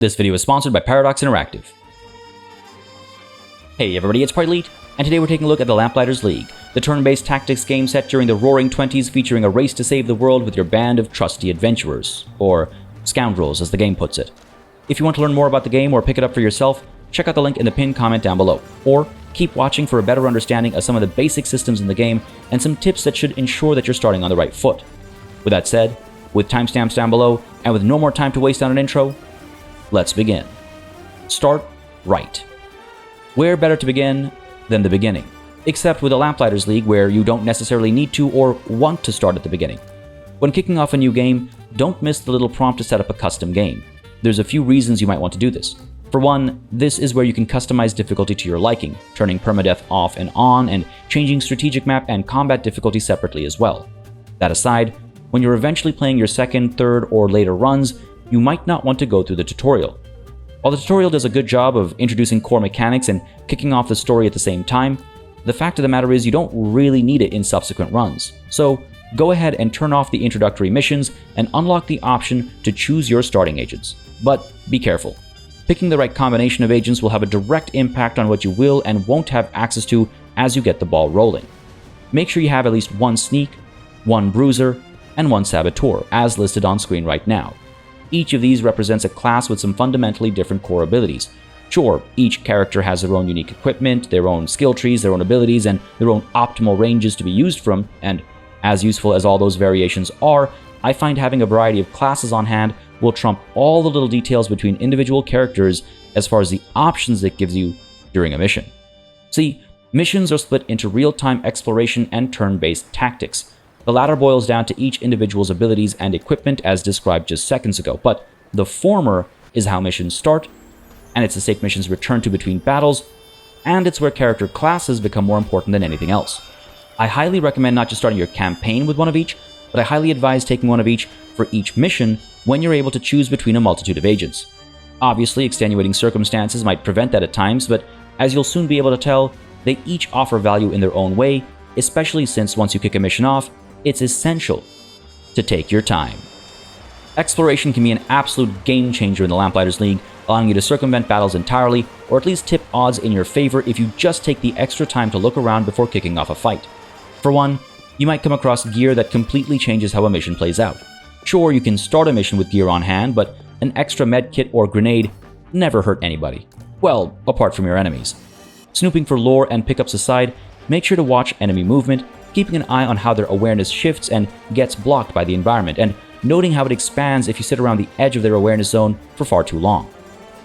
This video is sponsored by Paradox Interactive. Hey everybody, it's PartyElite, and today we're taking a look at the Lamplighters League, the turn-based tactics game set during the Roaring Twenties featuring a race to save the world with your band of trusty adventurers, or scoundrels as the game puts it. If you want to learn more about the game or pick it up for yourself, check out the link in the pinned comment down below, or keep watching for a better understanding of some of the basic systems in the game and some tips that should ensure that you're starting on the right foot. With that said, with timestamps down below, and with no more time to waste on an intro, let's begin. Start right. Where better to begin than the beginning? Except with the Lamplighters League, where you don't necessarily need to or want to start at the beginning. When kicking off a new game, don't miss the little prompt to set up a custom game. There's a few reasons you might want to do this. For one, this is where you can customize difficulty to your liking, turning permadeath off and on, and changing strategic map and combat difficulty separately as well. That aside, when you're eventually playing your second, third, or later runs, you might not want to go through the tutorial. While the tutorial does a good job of introducing core mechanics and kicking off the story at the same time, the fact of the matter is you don't really need it in subsequent runs. So go ahead and turn off the introductory missions and unlock the option to choose your starting agents. But be careful. Picking the right combination of agents will have a direct impact on what you will and won't have access to as you get the ball rolling. Make sure you have at least one sneak, one bruiser, and one saboteur, as listed on screen right now. Each of these represents a class with some fundamentally different core abilities. Sure, each character has their own unique equipment, their own skill trees, their own abilities, and their own optimal ranges to be used from, and as useful as all those variations are, I find having a variety of classes on hand will trump all the little details between individual characters as far as the options it gives you during a mission. See, missions are split into real-time exploration and turn-based tactics. The latter boils down to each individual's abilities and equipment as described just seconds ago, but the former is how missions start, and it's the state missions return to between battles, and it's where character classes become more important than anything else. I highly recommend not just starting your campaign with one of each, but I highly advise taking one of each for each mission when you're able to choose between a multitude of agents. Obviously, extenuating circumstances might prevent that at times, but as you'll soon be able to tell, they each offer value in their own way, especially since once you kick a mission off, it's essential to take your time. Exploration can be an absolute game changer in the Lamplighters League, allowing you to circumvent battles entirely, or at least tip odds in your favor if you just take the extra time to look around before kicking off a fight. For one, you might come across gear that completely changes how a mission plays out. Sure, you can start a mission with gear on hand, but an extra med kit or grenade never hurt anybody. Well, apart from your enemies. Snooping for lore and pickups aside, make sure to watch enemy movement, keeping an eye on how their awareness shifts and gets blocked by the environment, and noting how it expands if you sit around the edge of their awareness zone for far too long.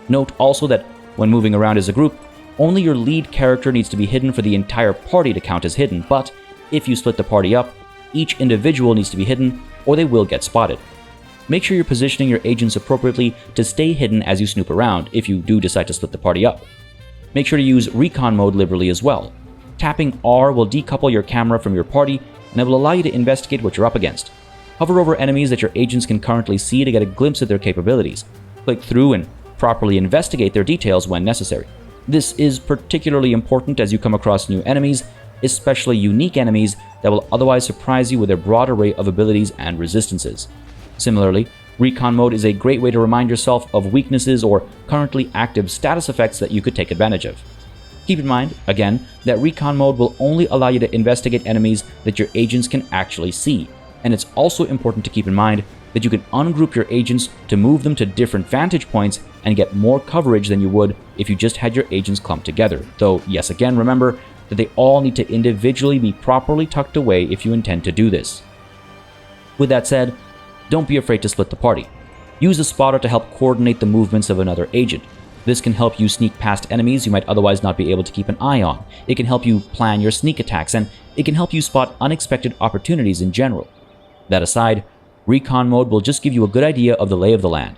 Note also that when moving around as a group, only your lead character needs to be hidden for the entire party to count as hidden, but if you split the party up, each individual needs to be hidden or they will get spotted. Make sure you're positioning your agents appropriately to stay hidden as you snoop around if you do decide to split the party up. Make sure to use recon mode liberally as well. Tapping R will decouple your camera from your party, and it will allow you to investigate what you're up against. Hover over enemies that your agents can currently see to get a glimpse of their capabilities. Click through and properly investigate their details when necessary. This is particularly important as you come across new enemies, especially unique enemies that will otherwise surprise you with their broad array of abilities and resistances. Similarly, recon mode is a great way to remind yourself of weaknesses or currently active status effects that you could take advantage of. Keep in mind, again, that recon mode will only allow you to investigate enemies that your agents can actually see, and it's also important to keep in mind that you can ungroup your agents to move them to different vantage points and get more coverage than you would if you just had your agents clumped together, though yes, again, remember that they all need to individually be properly tucked away if you intend to do this. With that said, don't be afraid to split the party. Use a spotter to help coordinate the movements of another agent. This can help you sneak past enemies you might otherwise not be able to keep an eye on. It can help you plan your sneak attacks, and it can help you spot unexpected opportunities in general. That aside, recon mode will just give you a good idea of the lay of the land.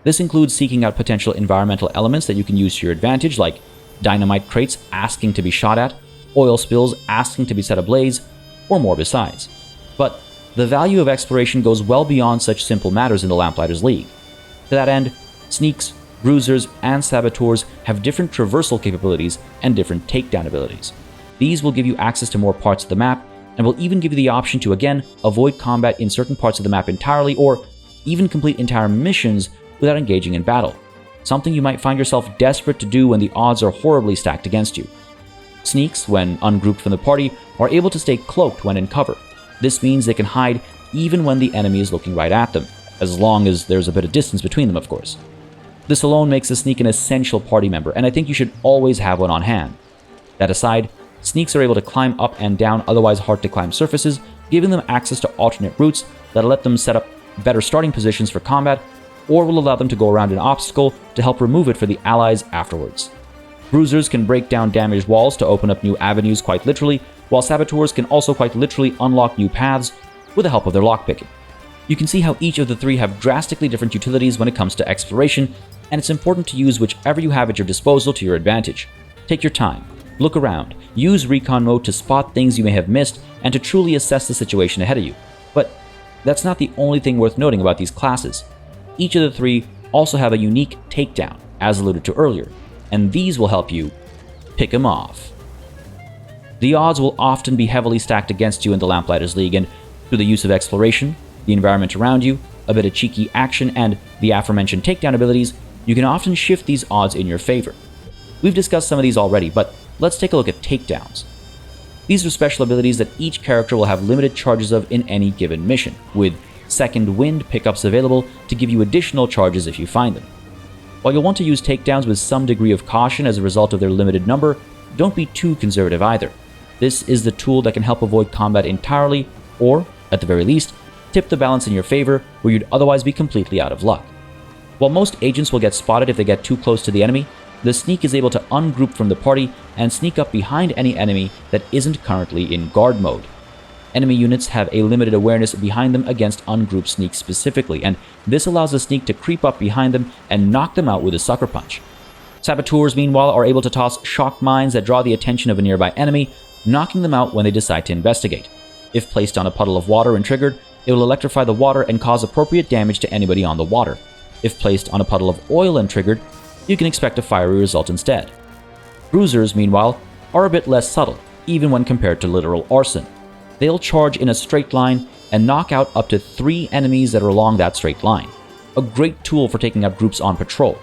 This includes seeking out potential environmental elements that you can use to your advantage, like dynamite crates asking to be shot at, oil spills asking to be set ablaze, or more besides. But the value of exploration goes well beyond such simple matters in the Lamplighters League. To that end, sneaks, bruisers, and saboteurs have different traversal capabilities and different takedown abilities. These will give you access to more parts of the map, and will even give you the option to again avoid combat in certain parts of the map entirely, or even complete entire missions without engaging in battle. something you might find yourself desperate to do when the odds are horribly stacked against you. Sneaks, when ungrouped from the party, are able to stay cloaked when in cover. This means they can hide even when the enemy is looking right at them, as long as there's a bit of distance between them, of course. This alone makes a sneak an essential party member, and I think you should always have one on hand. That aside, sneaks are able to climb up and down otherwise hard-to-climb surfaces, giving them access to alternate routes that'll let them set up better starting positions for combat, or will allow them to go around an obstacle to help remove it for the allies afterwards. Bruisers can break down damaged walls to open up new avenues quite literally, while saboteurs can also quite literally unlock new paths with the help of their lockpicking. You can see how each of the three have drastically different utilities when it comes to exploration, and it's important to use whichever you have at your disposal to your advantage. Take your time, look around, use recon mode to spot things you may have missed and to truly assess the situation ahead of you. But that's not the only thing worth noting about these classes. Each of the three also have a unique takedown, as alluded to earlier, and these will help you pick them off. The odds will often be heavily stacked against you in the Lamplighters League, and through the use of exploration, the environment around you, a bit of cheeky action, and the aforementioned takedown abilities, you can often shift these odds in your favor. We've discussed some of these already, but let's take a look at takedowns. These are special abilities that each character will have limited charges of in any given mission, with second wind pickups available to give you additional charges if you find them. While you'll want to use takedowns with some degree of caution as a result of their limited number, don't be too conservative either. This is the tool that can help avoid combat entirely, or, at the very least, tip the balance in your favor where you'd otherwise be completely out of luck. While most agents will get spotted if they get too close to the enemy, the sneak is able to ungroup from the party and sneak up behind any enemy that isn't currently in guard mode. Enemy units have a limited awareness behind them against ungrouped sneaks specifically, and this allows the sneak to creep up behind them and knock them out with a sucker punch. Saboteurs, meanwhile, are able to toss shock mines that draw the attention of a nearby enemy, knocking them out when they decide to investigate. If placed on a puddle of water and triggered, it will electrify the water and cause appropriate damage to anybody on the water. If placed on a puddle of oil and triggered, you can expect a fiery result instead. Bruisers, meanwhile, are a bit less subtle, even when compared to literal arson. They'll charge in a straight line and knock out up to 3 enemies that are along that straight line. A great tool for taking out groups on patrol.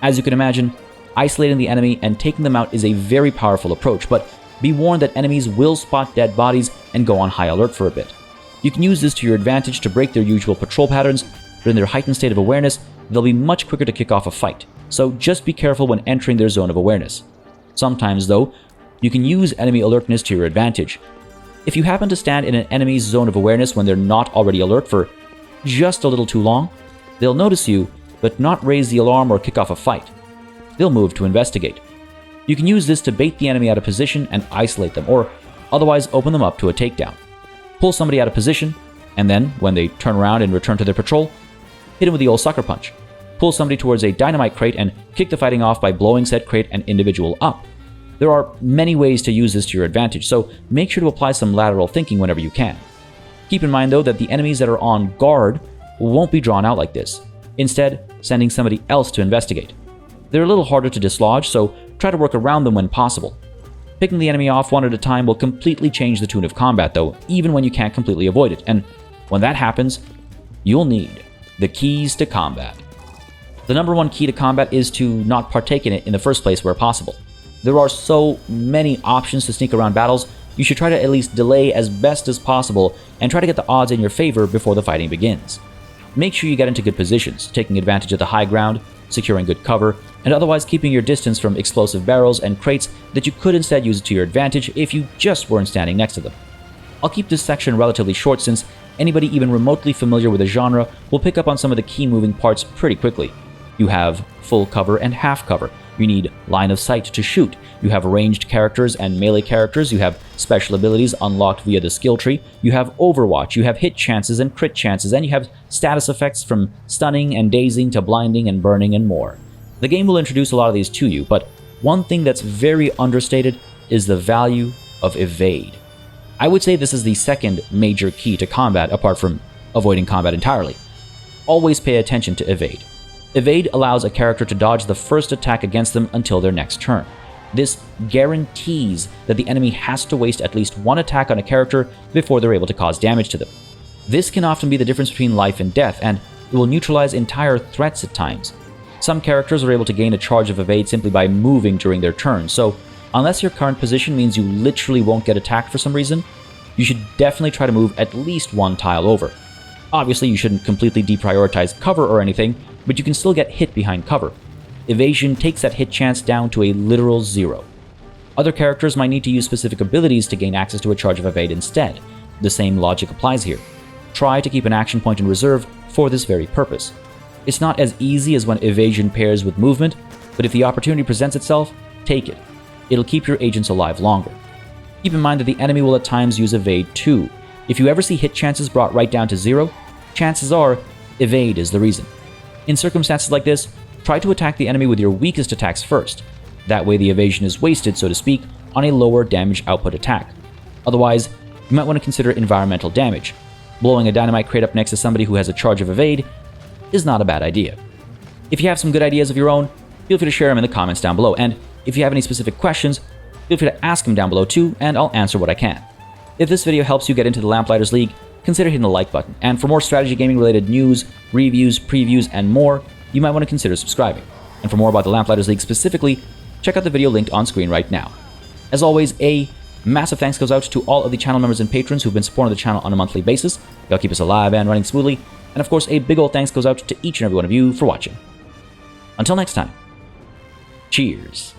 As you can imagine, isolating the enemy and taking them out is a very powerful approach, but be warned that enemies will spot dead bodies and go on high alert for a bit. You can use this to your advantage to break their usual patrol patterns, but in their heightened state of awareness, they'll be much quicker to kick off a fight, so just be careful when entering their zone of awareness. Sometimes, though, you can use enemy alertness to your advantage. If you happen to stand in an enemy's zone of awareness when they're not already alert for just a little too long, they'll notice you, but not raise the alarm or kick off a fight. They'll move to investigate. You can use this to bait the enemy out of position and isolate them, or otherwise open them up to a takedown. Pull somebody out of position, and then, when they turn around and return to their patrol, hit them with the old sucker punch. Pull somebody towards a dynamite crate and kick the fighting off by blowing said crate and individual up. There are many ways to use this to your advantage, so make sure to apply some lateral thinking whenever you can. Keep in mind, though, that the enemies that are on guard won't be drawn out like this, instead sending somebody else to investigate. They're a little harder to dislodge, so try to work around them when possible. Picking the enemy off one at a time will completely change the tune of combat, though, even when you can't completely avoid it, and when that happens, you'll need the keys to combat. The number one key to combat is to not partake in it in the first place where possible. There are so many options to sneak around battles, you should try to at least delay as best as possible and try to get the odds in your favor before the fighting begins. Make sure you get into good positions, taking advantage of the high ground, securing good cover, and otherwise keeping your distance from explosive barrels and crates that you could instead use to your advantage if you just weren't standing next to them. I'll keep this section relatively short since anybody even remotely familiar with the genre will pick up on some of the key moving parts pretty quickly. You have full cover and half cover. You need line of sight to shoot. You have ranged characters and melee characters. You have special abilities unlocked via the skill tree. You have overwatch. You have hit chances and crit chances. And you have status effects from stunning and dazing to blinding and burning and more. The game will introduce a lot of these to you, but one thing that's very understated is the value of evade. I would say this is the second major key to combat apart from avoiding combat entirely. Always pay attention to evade. Evade allows a character to dodge the first attack against them until their next turn. This guarantees that the enemy has to waste at least one attack on a character before they're able to cause damage to them. This can often be the difference between life and death, and it will neutralize entire threats at times. Some characters are able to gain a charge of evade simply by moving during their turn, so unless your current position means you literally won't get attacked for some reason, you should definitely try to move at least one tile over. Obviously, you shouldn't completely deprioritize cover or anything, but you can still get hit behind cover. Evasion takes that hit chance down to a literal 0. Other characters might need to use specific abilities to gain access to a charge of evade instead. The same logic applies here. Try to keep an action point in reserve for this very purpose. It's not as easy as when evasion pairs with movement, but if the opportunity presents itself, take it. It'll keep your agents alive longer. Keep in mind that the enemy will at times use evade too. If you ever see hit chances brought right down to 0, chances are evade is the reason. In circumstances like this, try to attack the enemy with your weakest attacks first. That way the evasion is wasted, so to speak, on a lower damage output attack. Otherwise, you might want to consider environmental damage. Blowing a dynamite crate up next to somebody who has a charge of evade is not a bad idea. If you have some good ideas of your own, feel free to share them in the comments down below, and if you have any specific questions, feel free to ask them down below too, and I'll answer what I can. If this video helps you get into the Lamplighters League, consider hitting the like button, and for more strategy gaming related news, reviews, previews, and more, you might want to consider subscribing. And for more about the Lamplighters League specifically, check out the video linked on screen right now. As always, a massive thanks goes out to all of the channel members and patrons who've been supporting the channel on a monthly basis. Y'all keep us alive and running smoothly. And of course, a big old thanks goes out to each and every one of you for watching. Until next time, cheers.